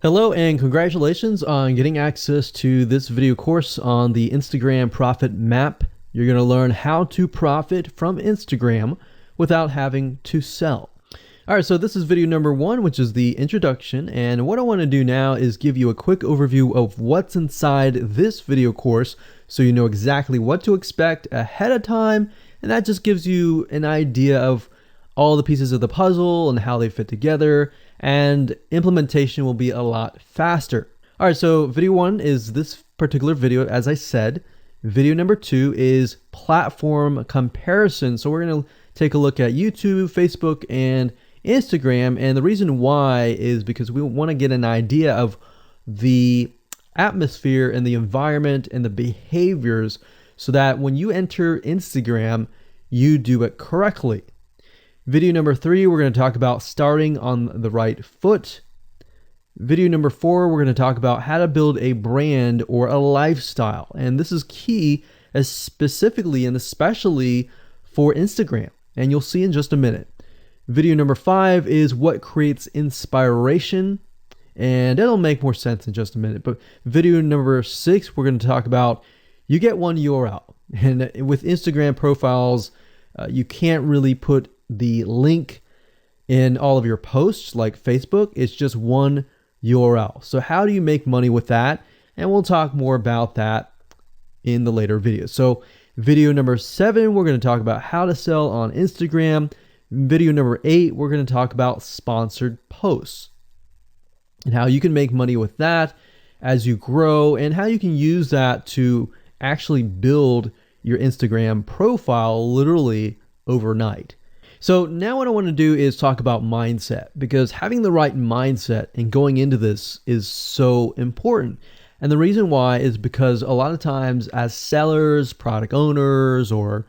Hello and congratulations on getting access to this video course on the Instagram Profit Map. You're going to learn how to profit from Instagram without having to sell. All right, so this is video number 1, which is the introduction. And what I want to do now is give you a quick overview of what's inside this video course so you know exactly what to expect ahead of time. And that just gives you an idea of all the pieces of the puzzle and how they fit together, and implementation will be a lot faster. All right, so video 1 is this particular video, as I said. Video number 2 is platform comparison. So we're going to take a look at YouTube, Facebook, and Instagram. And the reason why is because we want to get an idea of the atmosphere and the environment and the behaviors so that when you enter Instagram, you do it correctly. Video number 3, we're going to talk about starting on the right foot. Video number 4, we're going to talk about how to build a brand or a lifestyle. And this is key, as specifically and especially for Instagram. And you'll see in just a minute. Video number 5 is what creates inspiration. And it'll make more sense in just a minute. But video number 6, we're going to talk about you get one URL. And with Instagram profiles, you can't really put the link in all of your posts like Facebook. It's just one URL. So how do you make money with that? And we'll talk more about that in the later videos. So video number 7, we're going to talk about how to sell on Instagram. Video number 8, we're going to talk about sponsored posts and how you can make money with that as you grow, and how you can use that to actually build your Instagram profile literally overnight. So now what I want to do is talk about mindset, because having the right mindset and going into this is so important. And the reason why is because a lot of times as sellers, product owners, or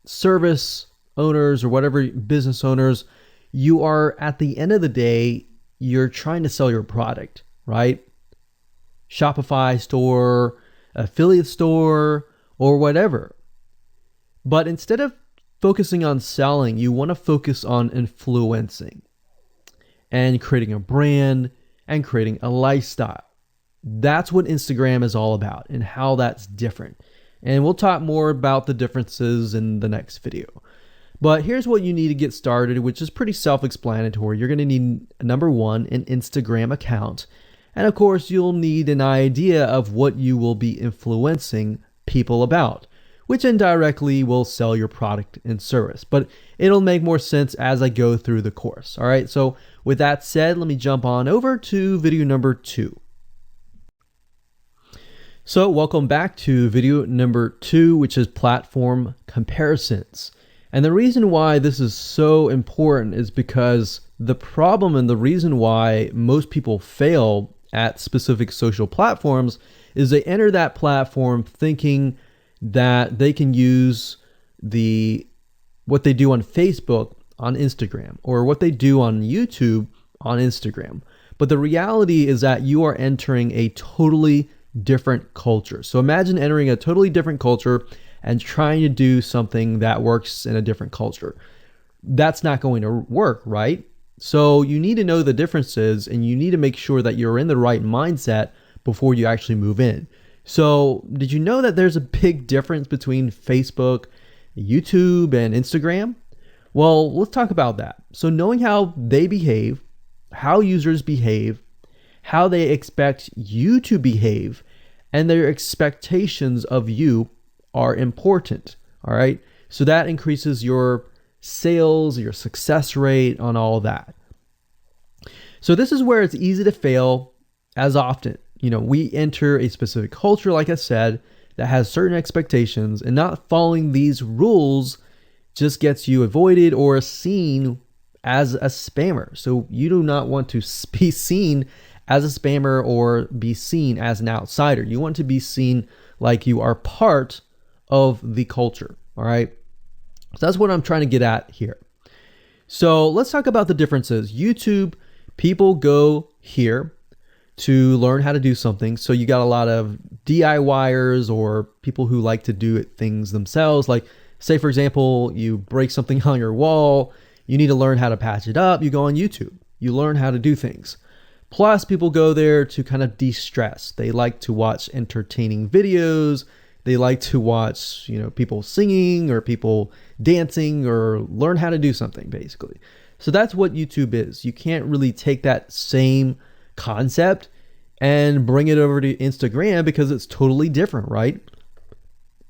service owners, or whatever business owners, you are, at the end of the day, you're trying to sell your product, right? Shopify store, affiliate store, or whatever. But instead of focusing on selling, you want to focus on influencing and creating a brand and creating a lifestyle. That's what Instagram is all about and how that's different. And we'll talk more about the differences in the next video. But here's what you need to get started, which is pretty self-explanatory. You're going to need, number 1, an Instagram account. And of course, you'll need an idea of what you will be influencing people about, which indirectly will sell your product and service. But it'll make more sense as I go through the course. All right, so with that said, let me jump on over to video number 2. So welcome back to video number 2, which is platform comparisons. And the reason why this is so important is because the problem and the reason why most people fail at specific social platforms is they enter that platform thinking that they can use what they do on Facebook on Instagram, or what they do on YouTube on Instagram. But the reality is that you are entering a totally different culture. So imagine entering a totally different culture and trying to do something that works in a different culture. That's not going to work, right? So you need to know the differences, and you need to make sure that you're in the right mindset before you actually move in. So did you know that there's a big difference between Facebook, YouTube, and Instagram? Well, let's talk about that. So knowing how they behave, how users behave, how they expect you to behave, and their expectations of you are important. All right. So that increases your sales, your success rate on all of that. So this is where it's easy to fail as often. We enter a specific culture, like I said, that has certain expectations, and not following these rules just gets you avoided or seen as a spammer. So you do not want to be seen as a spammer or be seen as an outsider. You want to be seen like you are part of the culture. All right. So that's what I'm trying to get at here. So let's talk about the differences. YouTube, people go here to learn how to do something. So you got a lot of DIYers, or people who like to do things themselves. Like, say, for example, you break something on your wall, you need to learn how to patch it up. You go on YouTube, you learn how to do things. Plus, people go there to kind of de-stress. They like to watch entertaining videos. They like to watch, people singing or people dancing or learn how to do something, basically. So that's what YouTube is. You can't really take that same concept and bring it over to Instagram because it's totally different, right?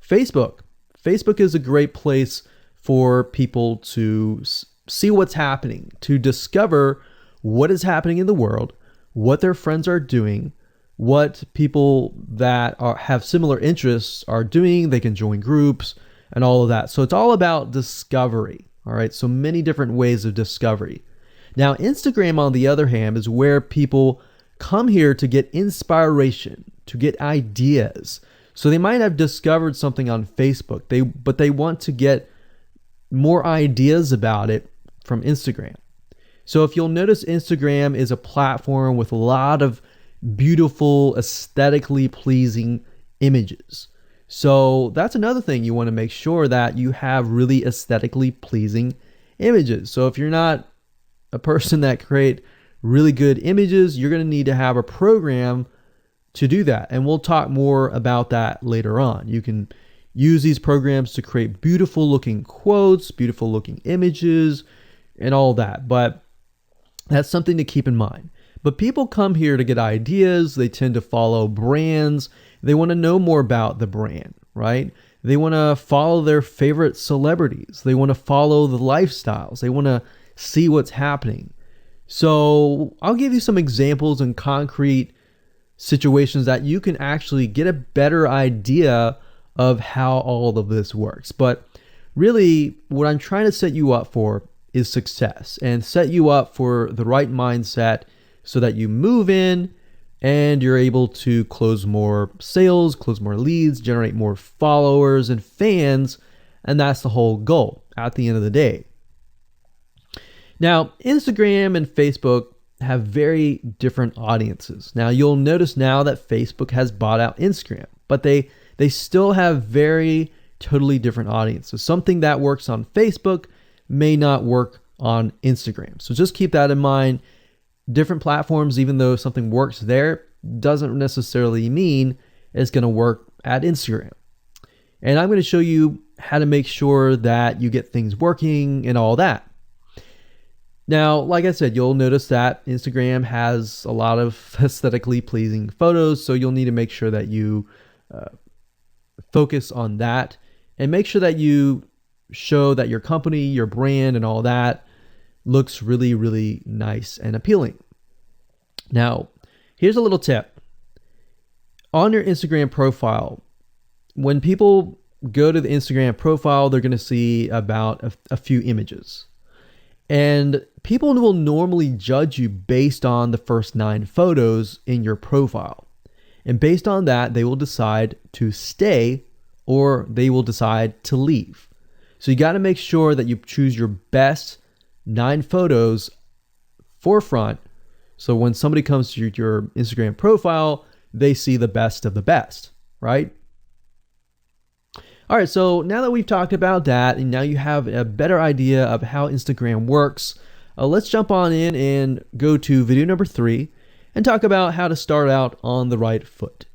Facebook. Facebook is a great place for people to see what's happening, to discover what is happening in the world, what their friends are doing, what people that have similar interests are doing. They can join groups and all of that. So it's all about discovery. All right. So many different ways of discovery. Now, Instagram, on the other hand, is where people come here to get inspiration, to get ideas. So they might have discovered something on Facebook, but they want to get more ideas about it from Instagram. So if you'll notice, Instagram is a platform with a lot of beautiful, aesthetically pleasing images. So that's another thing. You want to make sure that you have really aesthetically pleasing images. So if you're not a person that create really good images, you're going to need to have a program to do that. And we'll talk more about that later on. You can use these programs to create beautiful looking quotes, beautiful looking images, and all that. But that's something to keep in mind. But people come here to get ideas. They tend to follow brands. They want to know more about the brand, right? They want to follow their favorite celebrities. They want to follow the lifestyles. They want to see what's happening. So I'll give you some examples and concrete situations that you can actually get a better idea of how all of this works. But really, what I'm trying to set you up for is success, and set you up for the right mindset so that you move in and you're able to close more sales, close more leads, generate more followers and fans. And that's the whole goal at the end of the day. Now, Instagram and Facebook have very different audiences. Now, you'll notice now that Facebook has bought out Instagram, but they still have very totally different audiences. Something that works on Facebook may not work on Instagram. So just keep that in mind. Different platforms, even though something works there, doesn't necessarily mean it's going to work at Instagram. And I'm going to show you how to make sure that you get things working and all that. Now, like I said, you'll notice that Instagram has a lot of aesthetically pleasing photos, so you'll need to make sure that you focus on that and make sure that you show that your company, your brand, and all that looks really, really nice and appealing. Now, here's a little tip. On your Instagram profile, when people go to the Instagram profile, they're going to see about a few images. And people will normally judge you based on the first 9 photos in your profile. And based on that, they will decide to stay or they will decide to leave. So you got to make sure that you choose your best 9 photos forefront. So when somebody comes to your Instagram profile, they see the best of the best, right? All right, so now that we've talked about that, and now you have a better idea of how Instagram works, let's jump on in and go to video number 3 and talk about how to start out on the right foot.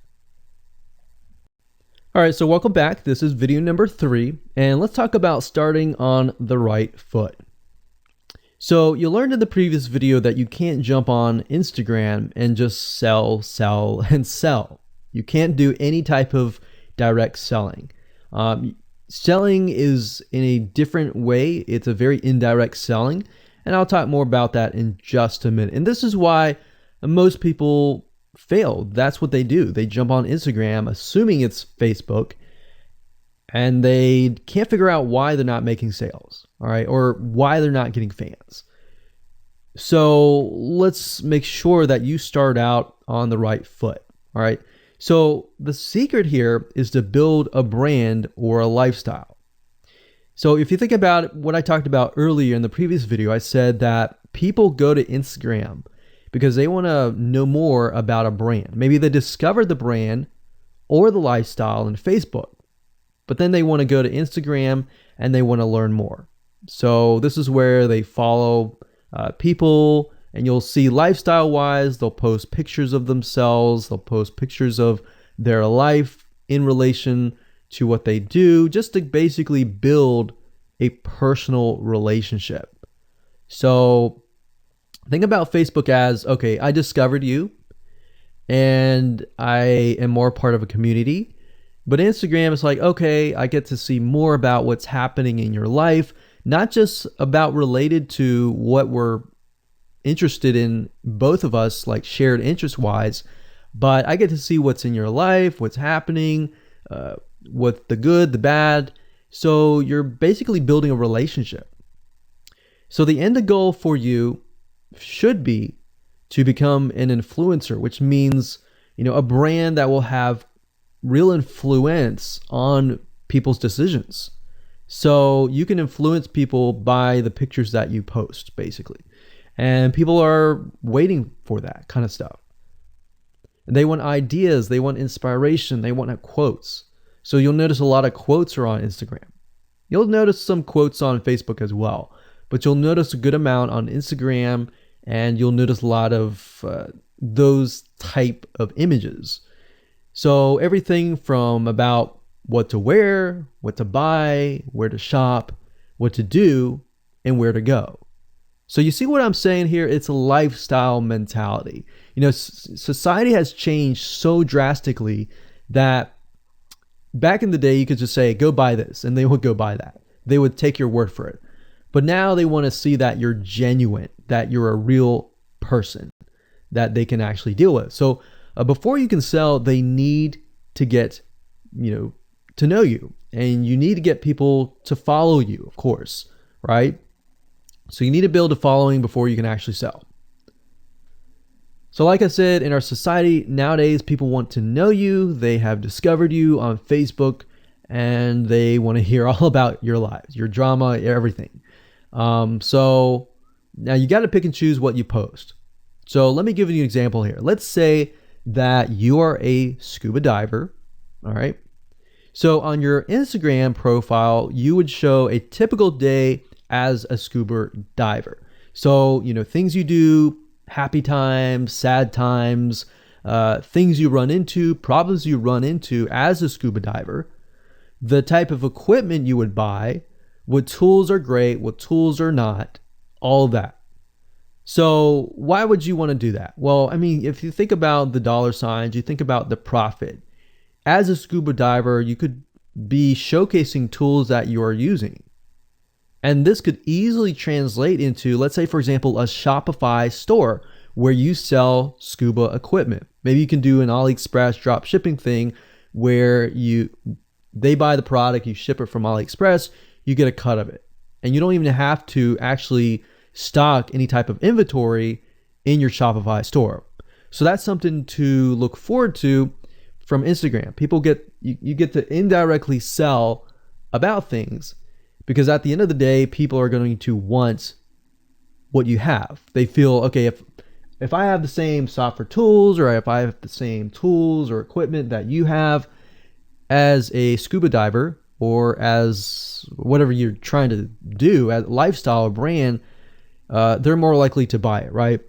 All right, so welcome back. This is video number 3, and let's talk about starting on the right foot. So you learned in the previous video that you can't jump on Instagram and just sell, and sell. You can't do any type of direct selling. Selling is in a different way. It's a very indirect selling, and I'll talk more about that in just a minute. And this is why most people fail. That's what they do. They jump on Instagram assuming it's Facebook, and they can't figure out why they're not making sales, all right, or why they're not getting fans. So let's make sure that you start out on the right foot, all right? So the secret here is to build a brand or a lifestyle. So if you think about what I talked about earlier in the previous video, I said that people go to Instagram because they want to know more about a brand. Maybe they discovered the brand or the lifestyle in Facebook, but then they want to go to Instagram and they want to learn more. So this is where they follow people And you'll see lifestyle wise, they'll post pictures of themselves, they'll post pictures of their life in relation to what they do, just to basically build a personal relationship. So think about Facebook as, okay, I discovered you and I am more part of a community. But Instagram is like, okay, I get to see more about what's happening in your life, not just about related to what we're interested in, both of us, like shared interest wise, but I get to see what's in your life, what's happening, what the good, the bad. So you're basically building a relationship. So the end goal for you should be to become an influencer, which means, a brand that will have real influence on people's decisions. So you can influence people by the pictures that you post, basically. And people are waiting for that kind of stuff. They want ideas, they want inspiration, they want quotes. So you'll notice a lot of quotes are on Instagram. You'll notice some quotes on Facebook as well, but you'll notice a good amount on Instagram, and you'll notice a lot of those type of images. So everything from about what to wear, what to buy, where to shop, what to do, and where to go. So you see what I'm saying here? It's a lifestyle mentality. Society has changed so drastically that back in the day, you could just say, go buy this, and they would go buy that. They would take your word for it. But now they want to see that you're genuine, that you're a real person that they can actually deal with. So before you can sell, they need to get, to know you, and you need to get people to follow you, of course, right? So you need to build a following before you can actually sell. So like I said, in our society nowadays, people want to know you. They have discovered you on Facebook, and they want to hear all about your lives, your drama, everything. So now you got to pick and choose what you post. So let me give you an example here. Let's say that you are a scuba diver. All right. So on your Instagram profile, you would show a typical day as a scuba diver. So, things you do, happy times, sad times, things you run into, problems you run into as a scuba diver, the type of equipment you would buy, what tools are great, what tools are not, all that. So why would you want to do that? Well, if you think about the dollar signs, you think about the profit. As a scuba diver, you could be showcasing tools that you are using. And this could easily translate into, let's say, for example, a Shopify store where you sell scuba equipment. Maybe you can do an AliExpress drop shipping thing where they buy the product, you ship it from AliExpress, you get a cut of it. And you don't even have to actually stock any type of inventory in your Shopify store. So that's something to look forward to from Instagram. You get to indirectly sell about things, because at the end of the day, people are going to want what you have. They feel, okay, if I have the same software tools, or if I have the same tools or equipment that you have as a scuba diver, or as whatever you're trying to do, as a lifestyle or brand, they're more likely to buy it, right?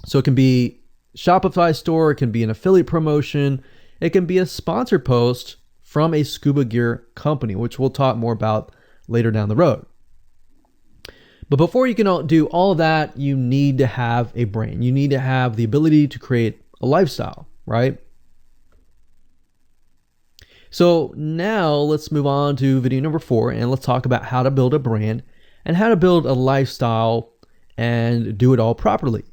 So it can be Shopify store, it can be an affiliate promotion, it can be a sponsored post from a scuba gear company, which we'll talk more about later down the road. But before you can do all that, you need to have a brand. You need to have the ability to create a lifestyle, right? So now let's move on to video number 4, and let's talk about how to build a brand and how to build a lifestyle and do it all properly.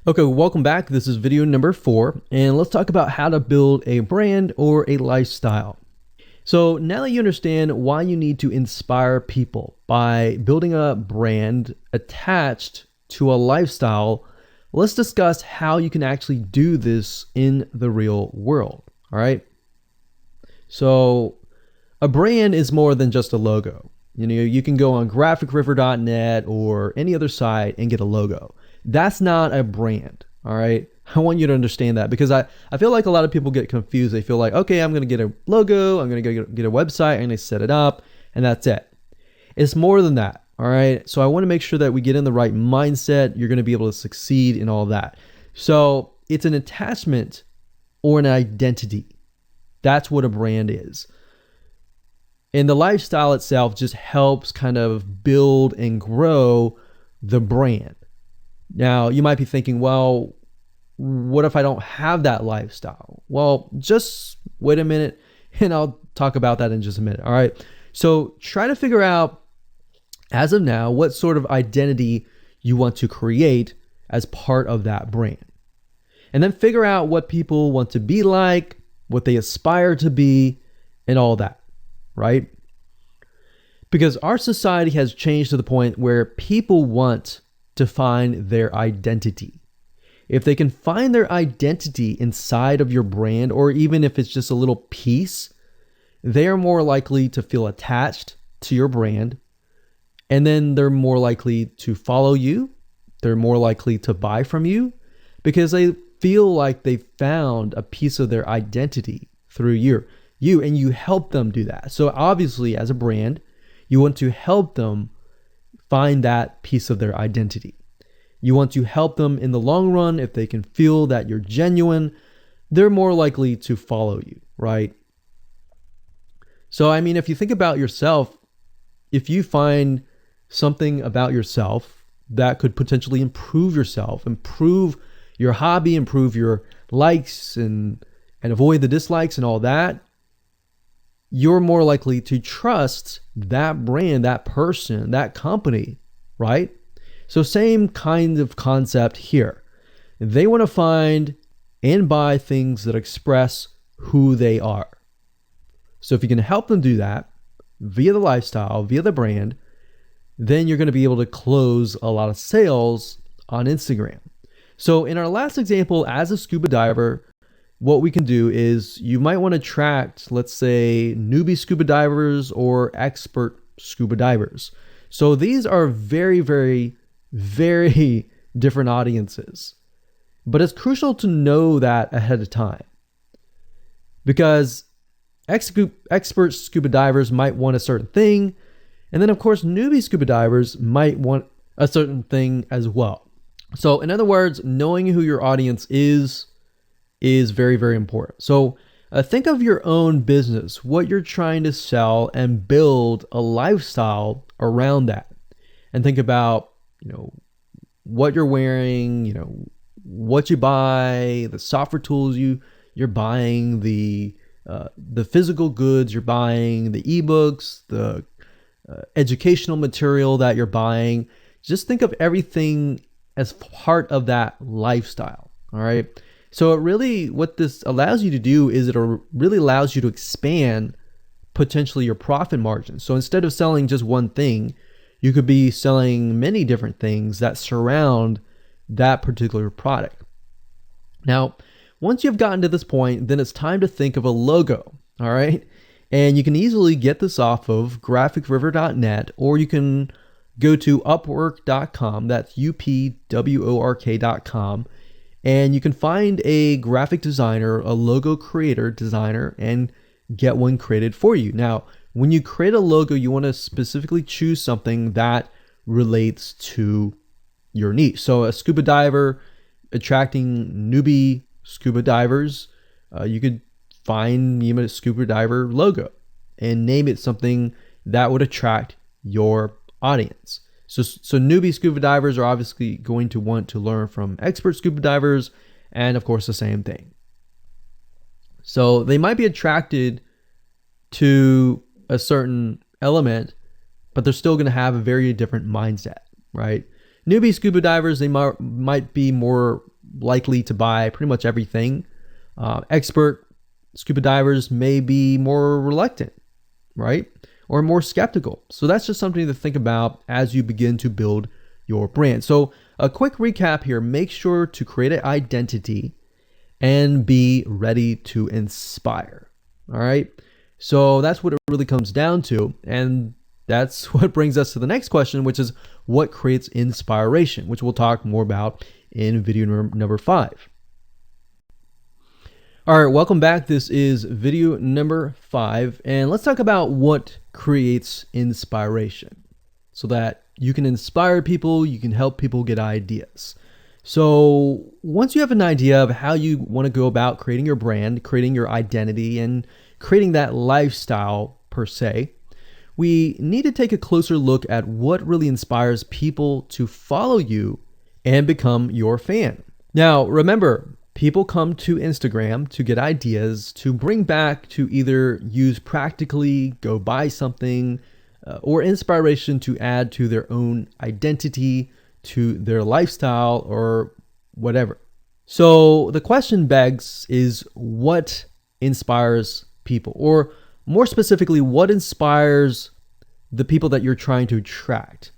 Okay, welcome back. This is video number 4, and let's talk about how to build a brand or a lifestyle. So now that you understand why you need to inspire people by building a brand attached to a lifestyle, let's discuss how you can actually do this in the real world. All right. So a brand is more than just a logo. You can go on graphicriver.net or any other site and get a logo. That's not a brand. All right. I want you to understand that, because I feel like a lot of people get confused. They feel like, okay, I'm going to get a logo, I'm going to get a website, I'm going to set it up, and that's it. It's more than that. All right. So I want to make sure that we get in the right mindset. You're going to be able to succeed in all that. So it's an attachment or an identity. That's what a brand is. And the lifestyle itself just helps kind of build and grow the brand. Now, you might be thinking, well, what if I don't have that lifestyle? Well, just wait a minute and I'll talk about that in just a minute. All right. So try to figure out, as of now, what sort of identity you want to create as part of that brand. And then figure out what people want to be like, what they aspire to be, and all that, right? Because our society has changed to the point where people want to find their identity. If they can find their identity inside of your brand, or even if it's just a little piece, they are more likely to feel attached to your brand. And then they're more likely to follow you. They're more likely to buy from you because they feel like they found a piece of their identity through you, and you help them do that. So obviously, as a brand, you want to help them find that piece of their identity. You want to help them in the long run. If they can feel that you're genuine, they're more likely to follow you, right? So, I mean, if you think about yourself, if you find something about yourself that could potentially improve yourself, improve your hobby, improve your likes and avoid the dislikes and all that, you're more likely to trust that brand, that person, that company, right? So same kind of concept here. They want to find and buy things that express who they are. So if you can help them do that via the lifestyle, via the brand, then you're going to be able to close a lot of sales on Instagram. So in our last example, as a scuba diver, what we can do is you might want to attract, let's say, newbie scuba divers or expert scuba divers. So these are very, very, very different audiences. But it's crucial to know that ahead of time, because expert scuba divers might want a certain thing. And then, of course, newbie scuba divers might want a certain thing as well. So in other words, knowing who your audience is very, very important. So think of your own business, what you're trying to sell, and build a lifestyle around that. And think about, what you're wearing, what you buy, the software tools you're buying, the physical goods you're buying, the ebooks, the educational material that you're buying. Just think of everything as part of that lifestyle. All right. So what this allows you to do is it really allows you to expand potentially your profit margin. So instead of selling just one thing, you could be selling many different things that surround that particular product. Now, once you've gotten to this point, then it's time to think of a logo. All right. And you can easily get this off of graphicriver.net, or you can go to upwork.com. That's upwork.com. And you can find a graphic designer, a logo creator designer, and get one created for you. Now, when you create a logo, you want to specifically choose something that relates to your niche. So a scuba diver attracting newbie scuba divers, you could find a scuba diver logo and name it something that would attract your audience. So newbie scuba divers are obviously going to want to learn from expert scuba divers, and of course the same thing. So they might be attracted to a certain element, but they're still going to have a very different mindset, right? Newbie scuba divers, they might be more likely to buy pretty much everything. Expert scuba divers may be more reluctant, right? Or more skeptical. So that's just something to think about as you begin to build your brand. So a quick recap here: make sure to create an identity and be ready to inspire. All right. So that's what it really comes down to. And that's what brings us to the next question, which is what creates inspiration, which we'll talk more about in video number 5. All right, welcome back. This is video number 5, and let's talk about what creates inspiration so that You can inspire people, you can help people get ideas. So once you have an idea of how you want to go about creating your brand, creating your identity, and creating that lifestyle per se, we need to take a closer look at what really inspires people to follow you and become your fan. Now, remember, people come to Instagram to get ideas to bring back to either use practically, go buy something, or inspiration to add to their own identity, to their lifestyle, or whatever. So the question begs is, what inspires people? Or more specifically, what inspires the people that you're trying to attract?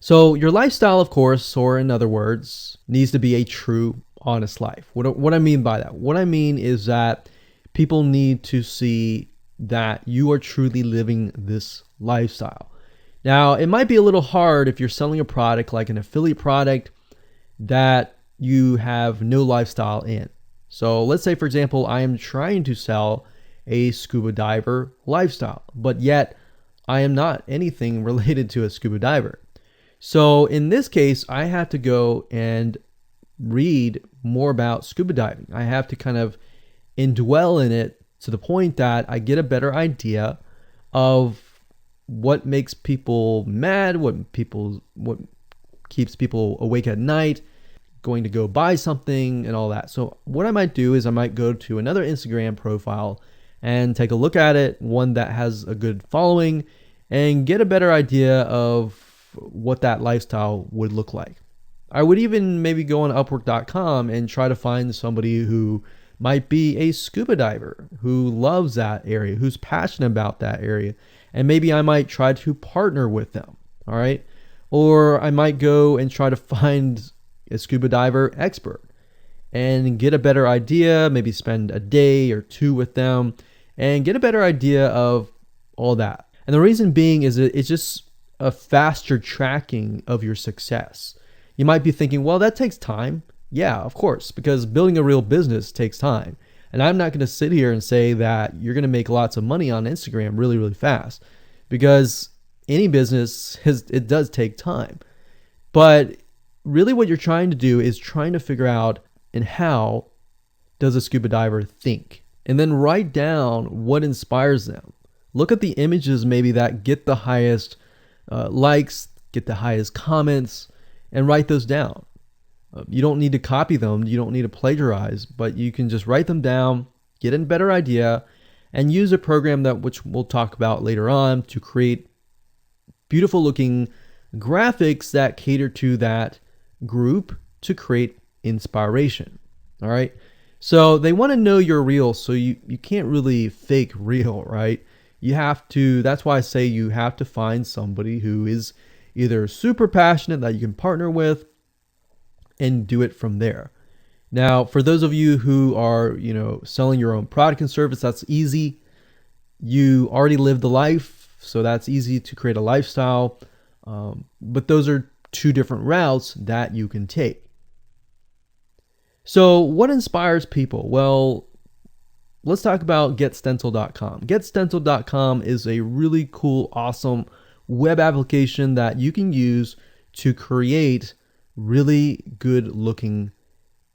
So your lifestyle, of course, or in other words, needs to be a true, honest life. What I mean by that? What I mean is that people need to see that you are truly living this lifestyle. Now, it might be a little hard if you're selling a product like an affiliate product that you have no lifestyle in. So let's say, for example, I am trying to sell a scuba diver lifestyle, but yet I am not anything related to a scuba diver. So in this case, I have to go and read more about scuba diving. I have to kind of indwell in it to the point that I get a better idea of what makes people mad, what keeps people awake at night, going to go buy something and all that. So what I might do is I might go to another Instagram profile and take a look at it, one that has a good following, and get a better idea of what that lifestyle would look like. I would even maybe go on Upwork.com and try to find somebody who might be a scuba diver, who loves that area, who's passionate about that area. And maybe I might try to partner with them, all right? Or I might go and try to find a scuba diver expert and get a better idea, maybe spend a day or two with them and get a better idea of all that. And the reason being is that it's just a faster tracking of your success. You might be thinking, well, that takes time. Yeah, of course, because building a real business takes time. And I'm not going to sit here and say that you're going to make lots of money on Instagram really, really fast, because any business it does take time. But really what you're trying to do is trying to figure out, and how does a scuba diver think? And then write down what inspires them. Look at the images maybe that get the highest likes, get the highest comments, and write those down. You don't need to copy them. You don't need to plagiarize, but you can just write them down, get a better idea, and use a program that which we'll talk about later on to create beautiful looking graphics that cater to that group to create inspiration. All right. So they want to know you're real. So you can't really fake real, right? You have to, that's why I say you have to find somebody who is either super passionate that you can partner with and do it from there. Now, for those of you who are, selling your own product and service, that's easy. You already live the life, so that's easy to create a lifestyle. But those are two different routes that you can take. So what inspires people? Well, let's talk about GetStencil.com. GetStencil.com is a really cool, awesome web application that you can use to create really good looking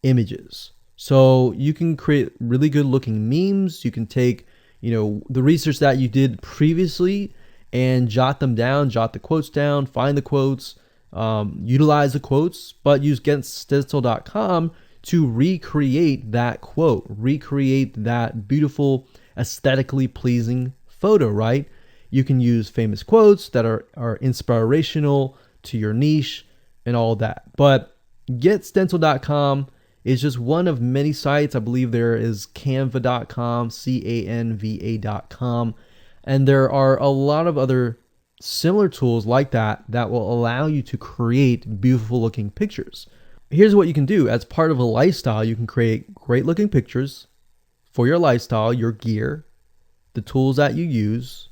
images. So you can create really good looking memes. You can take, the research that you did previously and jot them down, jot the quotes down, find the quotes, utilize the quotes, but use GetStencil.com to recreate that quote, recreate that beautiful, aesthetically pleasing photo, right? You can use famous quotes that are inspirational to your niche and all that. But GetStencil.com is just one of many sites. I believe there is Canva.com, Canva.com, and there are a lot of other similar tools like that will allow you to create beautiful looking pictures. Here's what you can do. As part of a lifestyle, you can create great looking pictures for your lifestyle, your gear, the tools that you use,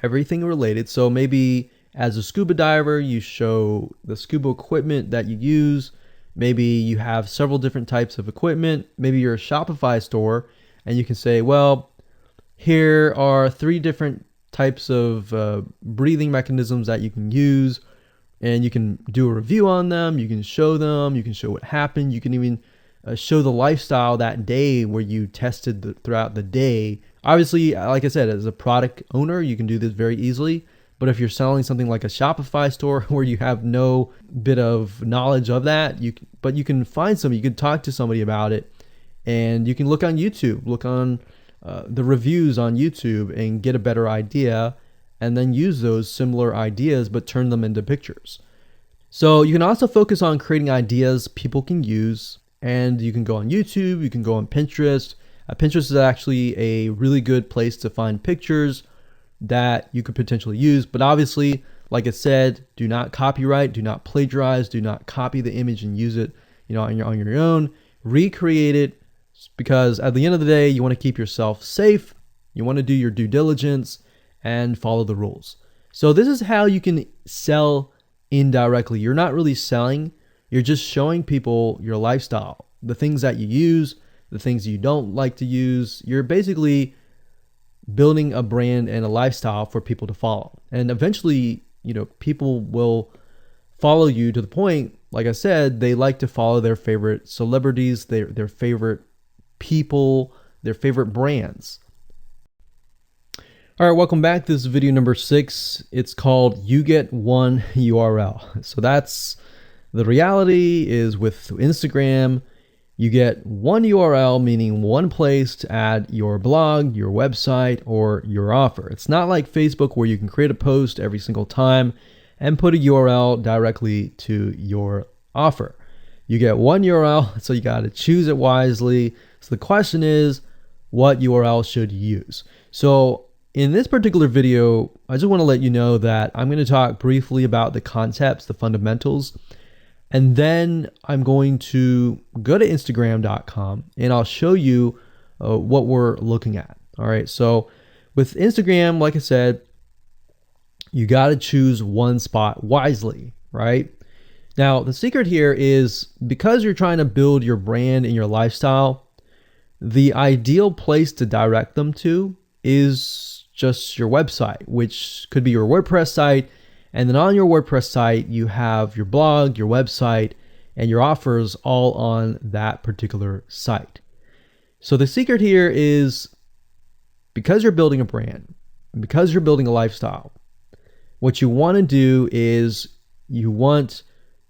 everything related. So maybe as a scuba diver, you show the scuba equipment that you use. Maybe you have several different types of equipment. Maybe you're a Shopify store and you can say, well, here are 3 different types of breathing mechanisms that you can use and you can do a review on them. You can show them, you can show what happened. You can even show the lifestyle that day where you tested throughout the day. Obviously, like I said, as a product owner, you can do this very easily. But if you're selling something like a Shopify store where you have no bit of knowledge of that, you can find somebody, you can talk to somebody about it, and you can look on YouTube, look on the reviews on YouTube and get a better idea, and then use those similar ideas but turn them into pictures. So you can also focus on creating ideas people can use, and you can go on YouTube, you can go on Pinterest. Pinterest is actually a really good place to find pictures that you could potentially use. But obviously, like I said, do not copyright, do not plagiarize, do not copy the image and use it, on your own. Recreate it, because at the end of the day, you want to keep yourself safe. You want to do your due diligence and follow the rules. So this is how you can sell indirectly. You're not really selling, you're just showing people your lifestyle, the things that you use, the things you don't like to use. You're basically building a brand and a lifestyle for people to follow. And eventually, people will follow you to the point, like I said, they like to follow their favorite celebrities, their favorite people, their favorite brands. All right, welcome back. This is video number 6. It's called You Get One URL. So that's the reality is with Instagram, you get one URL, meaning one place to add your blog, your website, or your offer. It's not like Facebook where you can create a post every single time and put a URL directly to your offer. You get one URL, so you got to choose it wisely. So the question is, what URL should you use? So in this particular video, I just want to let you know that I'm going to talk briefly about the concepts, the fundamentals, and then I'm going to go to Instagram.com and I'll show you what we're looking at. All right. So with Instagram, like I said, you got to choose one spot wisely, right? Now, the secret here is because you're trying to build your brand and your lifestyle, the ideal place to direct them to is just your website, which could be your WordPress site. And then on your WordPress site, you have your blog, your website, and your offers all on that particular site. So the secret here is because you're building a brand, because you're building a lifestyle, what you want to do is you want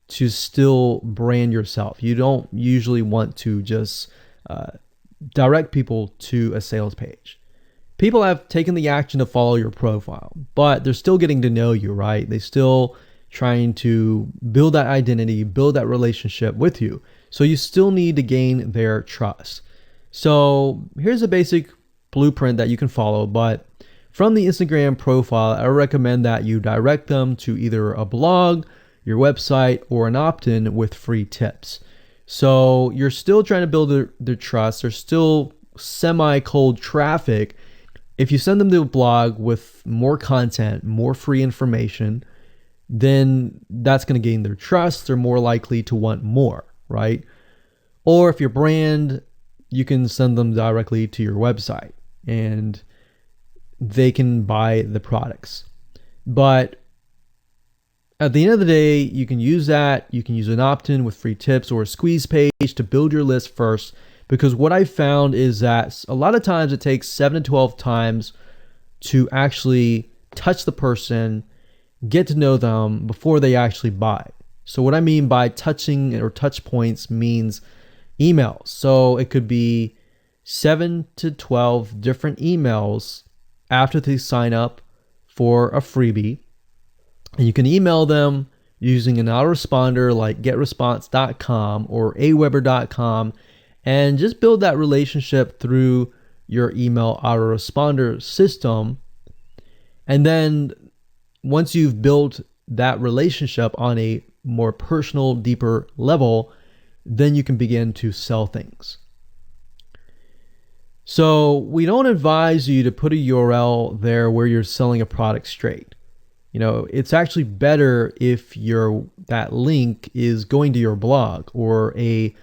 to still brand yourself. You don't usually want to just direct people to a sales page. People have taken the action to follow your profile, but they're still getting to know you, right? They're still trying to build that identity, build that relationship with you. So you still need to gain their trust. So here's a basic blueprint that you can follow, but from the Instagram profile, I recommend that you direct them to either a blog, your website, or an opt-in with free tips. So you're still trying to build their trust. They're still semi-cold traffic. If you send them to a blog with more content, more free information, then that's going to gain their trust. They're more likely to want more, right? Or if your brand, you can send them directly to your website and they can buy the products. But at the end of the day, you can use that. You can use an opt-in with free tips or a squeeze page to build your list first. Because what I found is that a lot of times it takes 7 to 12 times to actually touch the person, get to know them before they actually buy. So what I mean by touching or touch points means emails. So it could be 7 to 12 different emails after they sign up for a freebie. And you can email them using an autoresponder like getresponse.com or aweber.com. And just build that relationship through your email autoresponder system. And then once you've built that relationship on a more personal, deeper level, then you can begin to sell things. So we don't advise you to put a URL there where you're selling a product straight. It's actually better if that link is going to your blog or a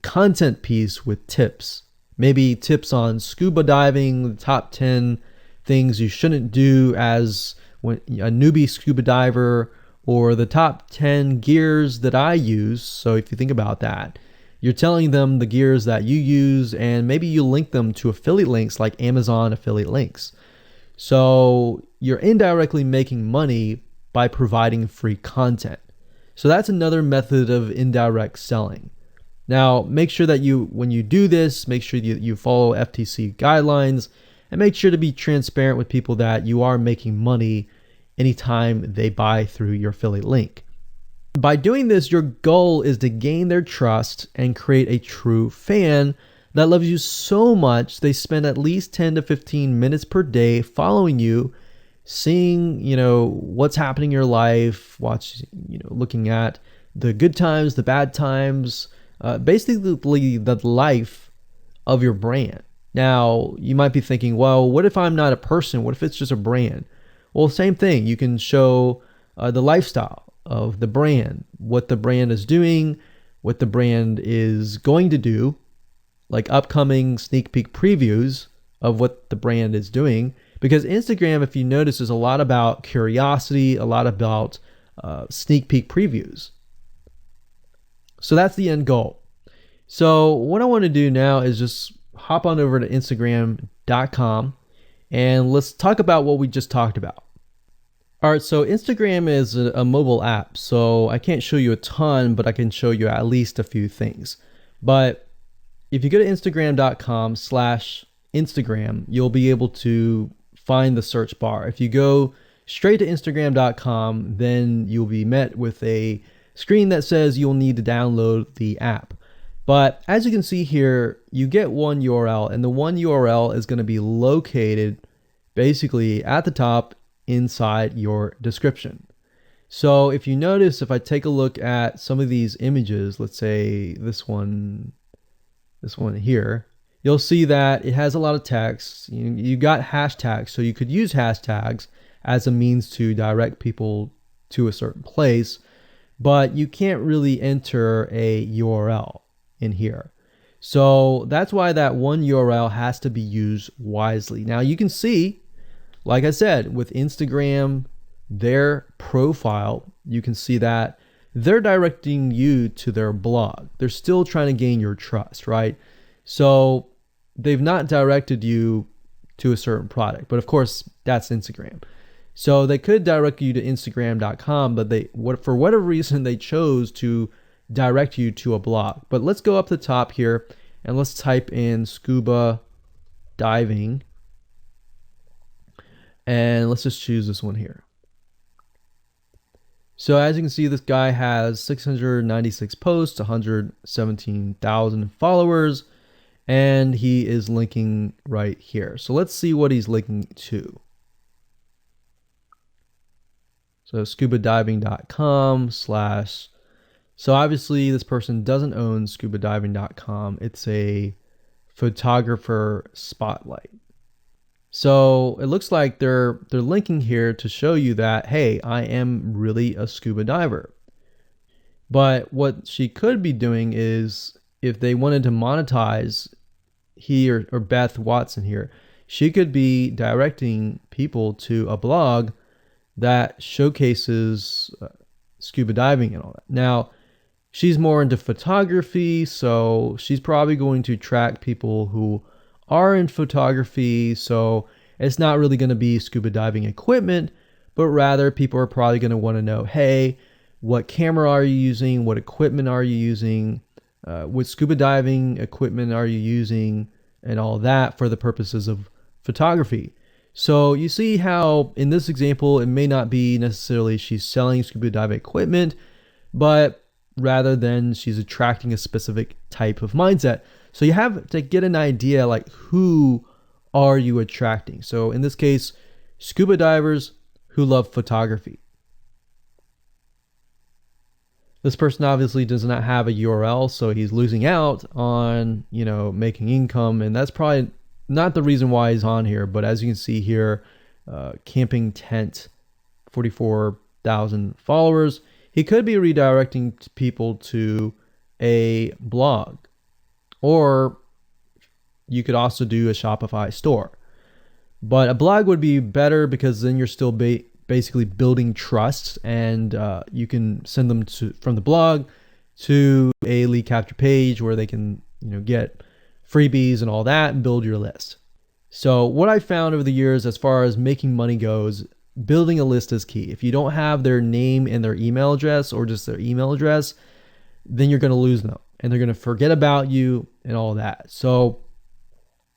content piece with tips, maybe tips on scuba diving, the top 10 things you shouldn't do as a newbie scuba diver, or the top 10 gears that I use. So if you think about that, you're telling them the gears that you use, and maybe you link them to affiliate links like Amazon affiliate links. So you're indirectly making money by providing free content. So that's another method of indirect selling. Now, make sure that when you do this, make sure you follow FTC guidelines, and make sure to be transparent with people that you are making money anytime they buy through your affiliate link. By doing this, your goal is to gain their trust and create a true fan that loves you so much they spend at least 10 to 15 minutes per day following you, seeing, what's happening in your life, looking at the good times, the bad times, basically the life of your brand. Now, you might be thinking, well, what if I'm not a person? What if it's just a brand? Well, same thing. You can show the lifestyle of the brand, what the brand is doing, what the brand is going to do, like upcoming sneak peek previews of what the brand is doing. Because Instagram, if you notice, is a lot about curiosity, a lot about sneak peek previews. So that's the end goal. So what I want to do now is just hop on over to Instagram.com and let's talk about what we just talked about. All right, so Instagram is a mobile app, so I can't show you a ton, but I can show you at least a few things. But if you go to Instagram.com/Instagram, you'll be able to find the search bar. If you go straight to Instagram.com, then you'll be met with a screen that says you'll need to download the app. But as you can see here, you get one URL, and the one URL is going to be located basically at the top inside your description. So if you notice, if I take a look at some of these images, let's say this one here, you'll see that it has a lot of text. You got hashtags, so you could use hashtags as a means to direct people to a certain place, but you can't really enter a URL in here. So that's why that one URL has to be used wisely. Now you can see, like I said, with Instagram, their profile, you can see that they're directing you to their blog. They're still trying to gain your trust, right? So they've not directed you to a certain product, but of course that's Instagram. So they could direct you to Instagram.com, but for whatever reason, they chose to direct you to a blog. But let's go up the top here and let's type in scuba diving. And let's just choose this one here. So as you can see, this guy has 696 posts, 117,000 followers, and he is linking right here. So let's see what he's linking to. So scubadiving.com/. So obviously this person doesn't own scubadiving.com. It's a photographer spotlight. So it looks like they're linking here to show you that, hey, I am really a scuba diver. But what she could be doing is, if they wanted to monetize he or Beth Watson here, she could be directing people to a blog that showcases scuba diving and all that. Now, she's more into photography, so she's probably going to track people who are in photography. So it's not really going to be scuba diving equipment, but rather people are probably going to want to know, hey, what camera are you using? What equipment are you using? What scuba diving equipment are you using? And all that for the purposes of photography. So you see how in this example, it may not be necessarily she's selling scuba diving equipment, but rather than she's attracting a specific type of mindset. So you have to get an idea, like, who are you attracting? So in this case, scuba divers who love photography. This person obviously does not have a URL, so he's losing out on, making income, and that's probably not the reason why he's on here. But as you can see here, camping tent, 44,000 followers. He could be redirecting people to a blog, or you could also do a Shopify store. But a blog would be better because then you're still basically building trust, and you can send them from the blog to a lead capture page where they can get freebies and all that and build your list. So what I found over the years as far as making money goes, building a list is key. If you don't have their name and their email address, or just their email address, then you're going to lose them and they're going to forget about you and all that. So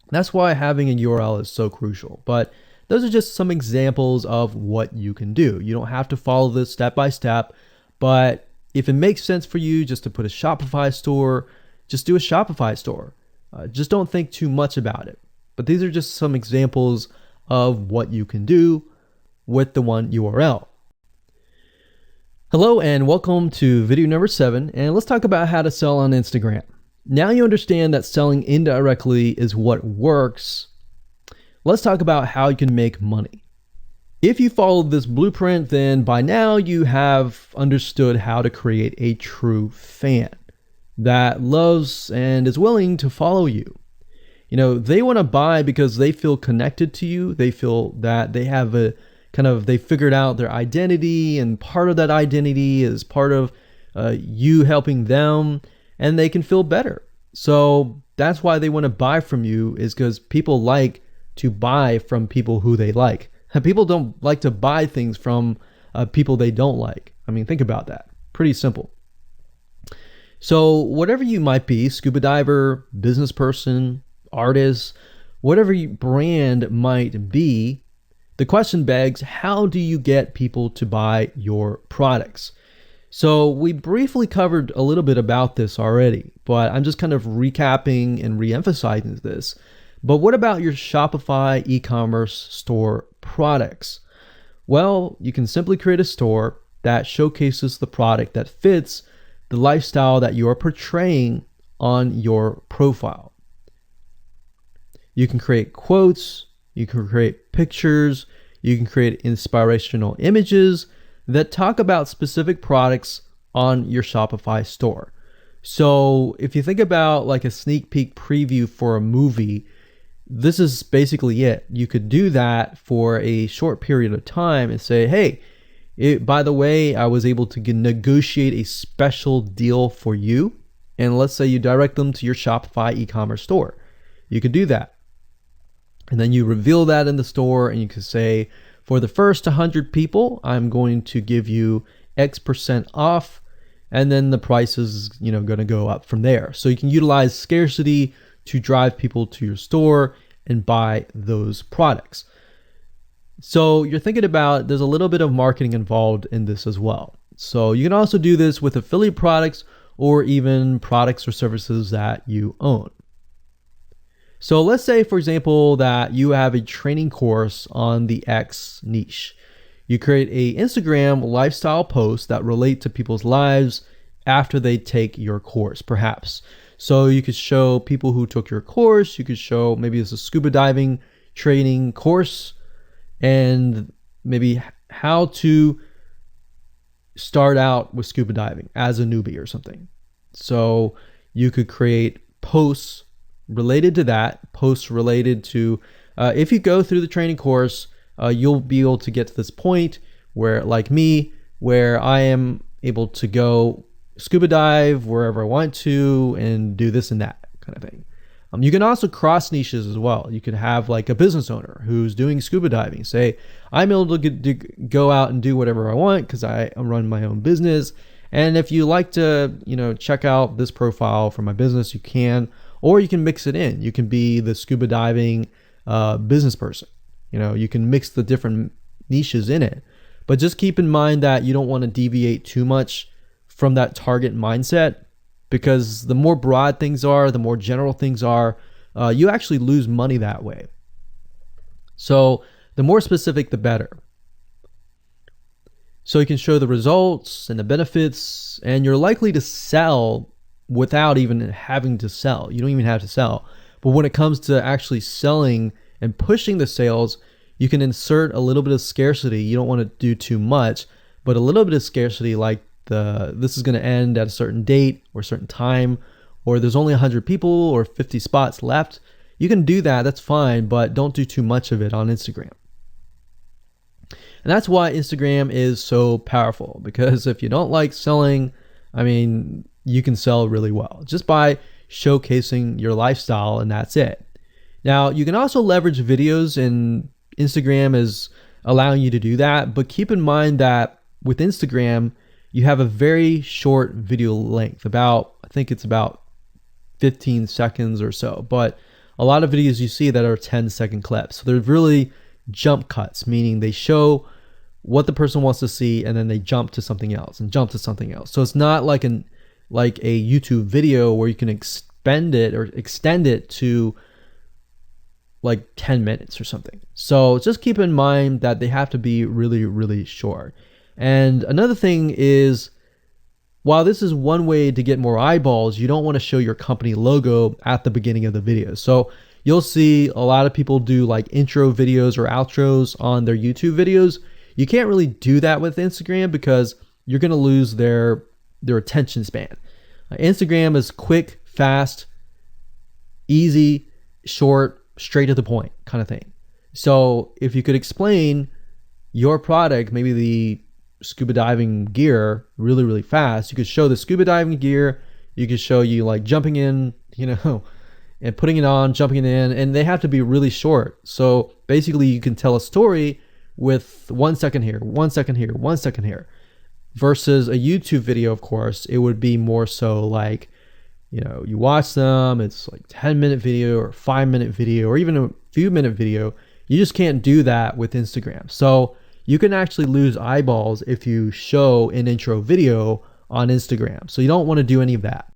that's why having a URL is so crucial. But those are just some examples of what you can do. You don't have to follow this step by step, but if it makes sense for you just to put a Shopify store, just do a Shopify store. Just don't think too much about it. But these are just some examples of what you can do with the one URL. Hello and welcome to video number 7, and let's talk about how to sell on Instagram. Now you understand that selling indirectly is what works. Let's talk about how you can make money. If you followed this blueprint, then by now you have understood how to create a true fan that loves and is willing to follow you. They want to buy because they feel connected to you. They feel that they have they figured out their identity, and part of that identity is part of you helping them, and they can feel better. So that's why they want to buy from you, is because people like to buy from people who they like. People don't like to buy things from people they don't like. I mean, think about that. Pretty simple. So whatever you might be, scuba diver, business person, artist, whatever your brand might be, the question begs, how do you get people to buy your products? So we briefly covered a little bit about this already, but I'm just kind of recapping and re-emphasizing this. But what about your Shopify e-commerce store products? Well, you can simply create a store that showcases the product that fits the lifestyle that you are portraying on your profile. You can create quotes, you can create pictures, you can create inspirational images that talk about specific products on your Shopify store. So if you think about like a sneak peek preview for a movie, this is basically it. You could do that for a short period of time and say, hey, by the way, I was able to negotiate a special deal for you. And let's say you direct them to your Shopify e-commerce store. You could do that. And then you reveal that in the store, and you could say, for the first 100 people, I'm going to give you X% off. And then the price is, going to go up from there. So you can utilize scarcity to drive people to your store and buy those products. So you're thinking about, there's a little bit of marketing involved in this as well. So you can also do this with affiliate products or even products or services that you own. So let's say, for example, that you have a training course on the X niche. You create a Instagram lifestyle post that relate to people's lives after they take your course, perhaps. So you could show people who took your course, you could show maybe it's a scuba diving training course, and maybe how to start out with scuba diving as a newbie or something. So you could create posts related to that, posts related to, if you go through the training course, you'll be able to get to this point where, like me, where I am able to go scuba dive wherever I want to and do this and that kind of thing. You can also cross niches as well. You could have like a business owner who's doing scuba diving. Say, I'm able to go out and do whatever I want because I run my own business. And if you like to, check out this profile for my business, you can, or you can mix it in. You can be the scuba diving business person. You can mix the different niches in it. But just keep in mind that you don't want to deviate too much from that target mindset, because the more broad things are, the more general things are, you actually lose money that way. So the more specific, the better. So you can show the results and the benefits, and you're likely to sell without even having to sell. You don't even have to sell. But when it comes to actually selling and pushing the sales, you can insert a little bit of scarcity. You don't want to do too much, but a little bit of scarcity, like this is going to end at a certain date or a certain time, or there's only 100 people or 50 spots left. You can do that, that's fine, but don't do too much of it on Instagram. And that's why Instagram is so powerful, because if you don't like selling, I mean, you can sell really well just by showcasing your lifestyle, and that's it. Now, you can also leverage videos, and Instagram is allowing you to do that, but keep in mind that with Instagram, you have a very short video length, I think it's about 15 seconds or so, but a lot of videos you see that are 10-second clips. So they're really jump cuts, meaning they show what the person wants to see and then they jump to something else and jump to something else. So it's not like a YouTube video where you can extend it to like 10 minutes or something. So just keep in mind that they have to be really, really short. And another thing is, while this is one way to get more eyeballs, you don't want to show your company logo at the beginning of the video. So you'll see a lot of people do like intro videos or outros on their YouTube videos. You can't really do that with Instagram because you're going to lose their attention span. Instagram is quick, fast, easy, short, straight to the point kind of thing. So if you could explain your product, maybe the scuba diving gear, really, really fast, you could show the scuba diving gear, you could show you like jumping in, and putting it on, jumping in, and they have to be really short. So basically you can tell a story with 1 second here, 1 second here, 1 second here, versus a YouTube video. Of course, it would be more so like, you watch them, it's like 10-minute video or 5-minute video or even a few minute video. You just can't do that with Instagram. So you can actually lose eyeballs if you show an intro video on Instagram. So you don't want to do any of that.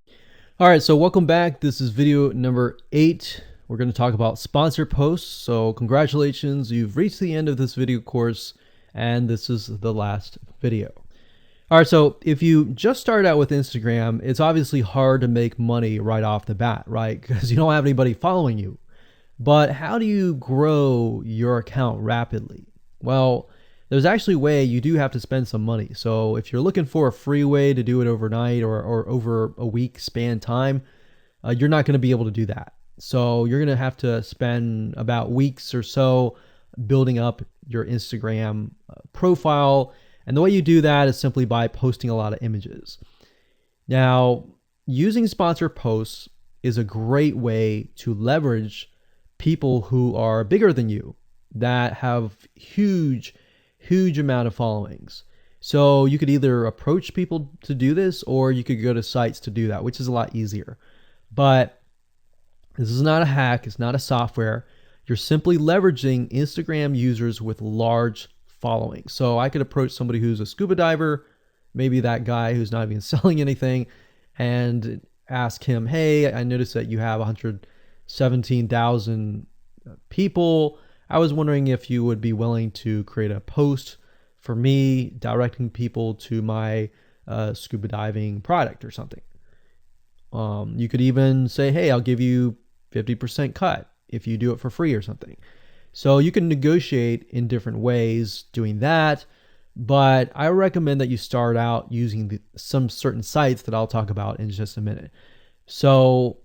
All right, so welcome back. This is video number 8. We're going to talk about sponsored posts. So congratulations, you've reached the end of this video course, and this is the last video. All right, so if you just started out with Instagram, it's obviously hard to make money right off the bat, right? Because you don't have anybody following you. But how do you grow your account rapidly? Well, there's actually a way. You do have to spend some money. So if you're looking for a free way to do it overnight or over a week span time, you're not going to be able to do that. So you're going to have to spend about weeks or so building up your Instagram profile. And the way you do that is simply by posting a lot of images. Now, using sponsored posts is a great way to leverage people who are bigger than you, that have huge amount of followings. So you could either approach people to do this, or you could go to sites to do that, which is a lot easier. But this is not a hack. It's not a software. You're simply leveraging Instagram users with large followings. So I could approach somebody who's a scuba diver, maybe that guy who's not even selling anything, and ask him, hey, I noticed that you have 117,000 people. I was wondering if you would be willing to create a post for me directing people to my scuba diving product or something. You could even say, hey, I'll give you 50% cut if you do it for free or something. So you can negotiate in different ways doing that. But I recommend that you start out using some certain sites that I'll talk about in just a minute. So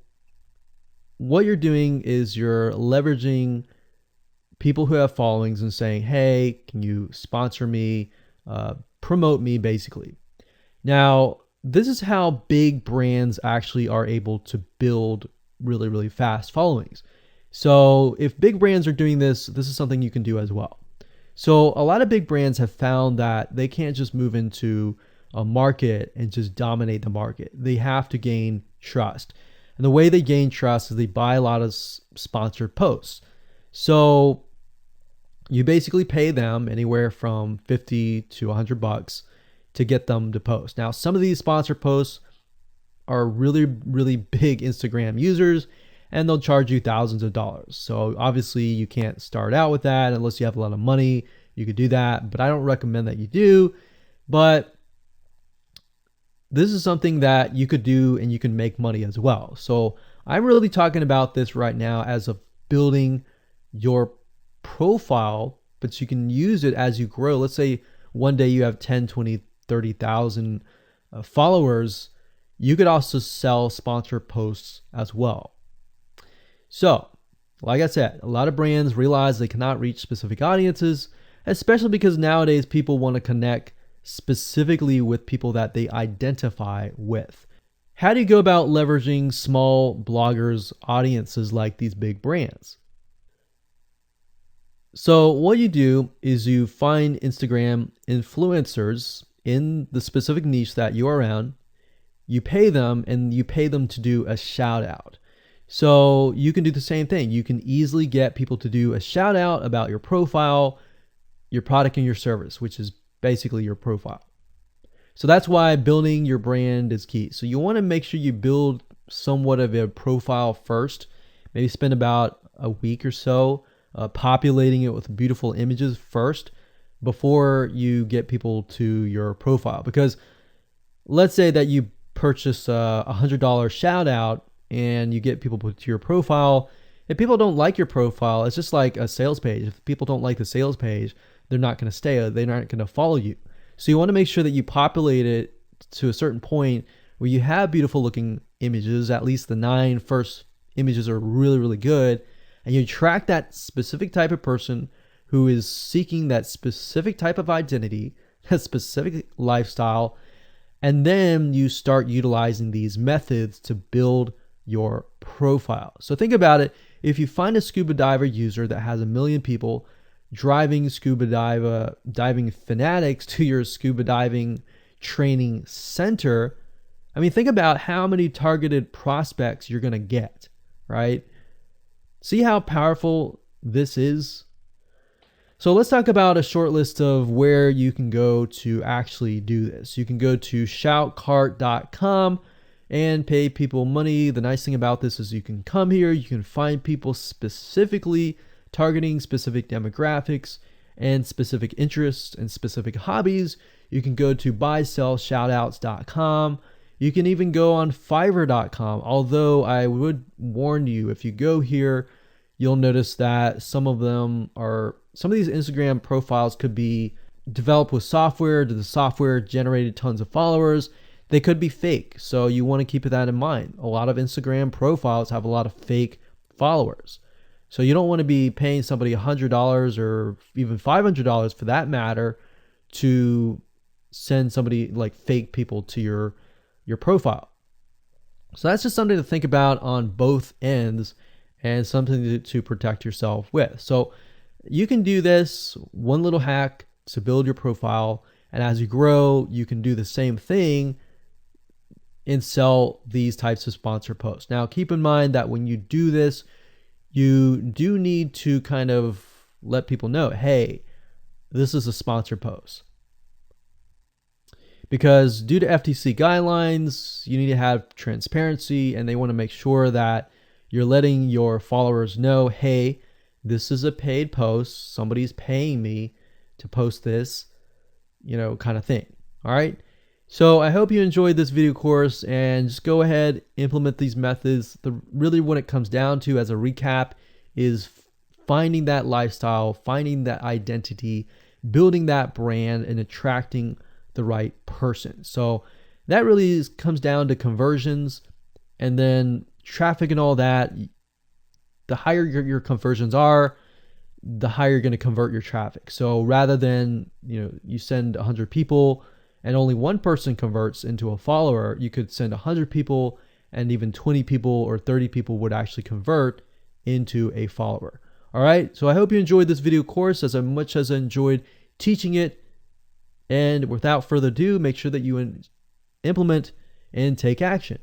what you're doing is you're leveraging people who have followings and saying, hey, can you sponsor me, promote me, basically. Now, this is how big brands actually are able to build really, really fast followings. So if big brands are doing this, this is something you can do as well. So a lot of big brands have found that they can't just move into a market and just dominate the market. They have to gain trust. And the way they gain trust is they buy a lot of sponsored posts. So you basically pay them anywhere from $50 to $100 to get them to post. Now, some of these sponsored posts are really, really big Instagram users, and they'll charge you thousands of dollars. So obviously you can't start out with that unless you have a lot of money. You could do that, but I don't recommend that you do. But this is something that you could do and you can make money as well. So I'm really talking about this right now as of building your profile, but you can use it as you grow. Let's say one day you have 10, 20, 30,000 followers. You could also sell sponsored posts as well. So, like I said, a lot of brands realize they cannot reach specific audiences, especially because nowadays people want to connect specifically with people that they identify with. How do you go about leveraging small bloggers' audiences like these big brands? So what you do is you find Instagram influencers in the specific niche that you are around. You pay them, and you pay them to do a shout out. So you can do the same thing. You can easily get people to do a shout out about your profile, your product, and your service, which is basically your profile. So that's why building your brand is key. So you want to make sure you build somewhat of a profile first. Maybe spend about a week or so populating it with beautiful images first before you get people to your profile. Because let's say that you purchase a $100 shout out and you get people to your profile. If people don't like your profile, it's just like a sales page. If people don't like the sales page, they're not going to stay. They're not going to follow you. So you want to make sure that you populate it to a certain point where you have beautiful looking images. At least the 9 first images are really, really good. And you track that specific type of person who is seeking that specific type of identity, that specific lifestyle. And then you start utilizing these methods to build your profile. So think about it. If you find a scuba diver user that has 1 million people driving scuba diving fanatics to your scuba diving training center, I mean, think about how many targeted prospects you're going to get, right? See how powerful this is? So let's talk about a short list of where you can go to actually do this. You can go to shoutcart.com and pay people money. The nice thing about this is you can come here, you can find people specifically targeting specific demographics and specific interests and specific hobbies. You can go to buysellshoutouts.com. You can even go on fiverr.com. Although I would warn you, if you go here, you'll notice that some of these Instagram profiles could be developed with software. The software generated tons of followers. They could be fake. So you want to keep that in mind. A lot of Instagram profiles have a lot of fake followers. So you don't want to be paying somebody $100 or even $500 for that matter to send somebody like fake people to your profile. So that's just something to think about on both ends and something to protect yourself with. So you can do this one little hack to build your profile. And as you grow, you can do the same thing and sell these types of sponsor posts. Now, keep in mind that when you do this, you do need to kind of let people know, hey, this is a sponsor post. Because due to FTC guidelines, you need to have transparency, and they want to make sure that you're letting your followers know, hey, this is a paid post. Somebody's paying me to post this, kind of thing. All right. So I hope you enjoyed this video course, and just go ahead, implement these methods. Really what it comes down to as a recap is finding that lifestyle, finding that identity, building that brand, and attracting the right person. So that really comes down to conversions, and then traffic and all that. The higher your conversions are, the higher you're going to convert your traffic. So rather than, you send 100 people and only one person converts into a follower, you could send 100 people and even 20 people or 30 people would actually convert into a follower. All right. So I hope you enjoyed this video course as much as I enjoyed teaching it. And without further ado, make sure that you implement and take action.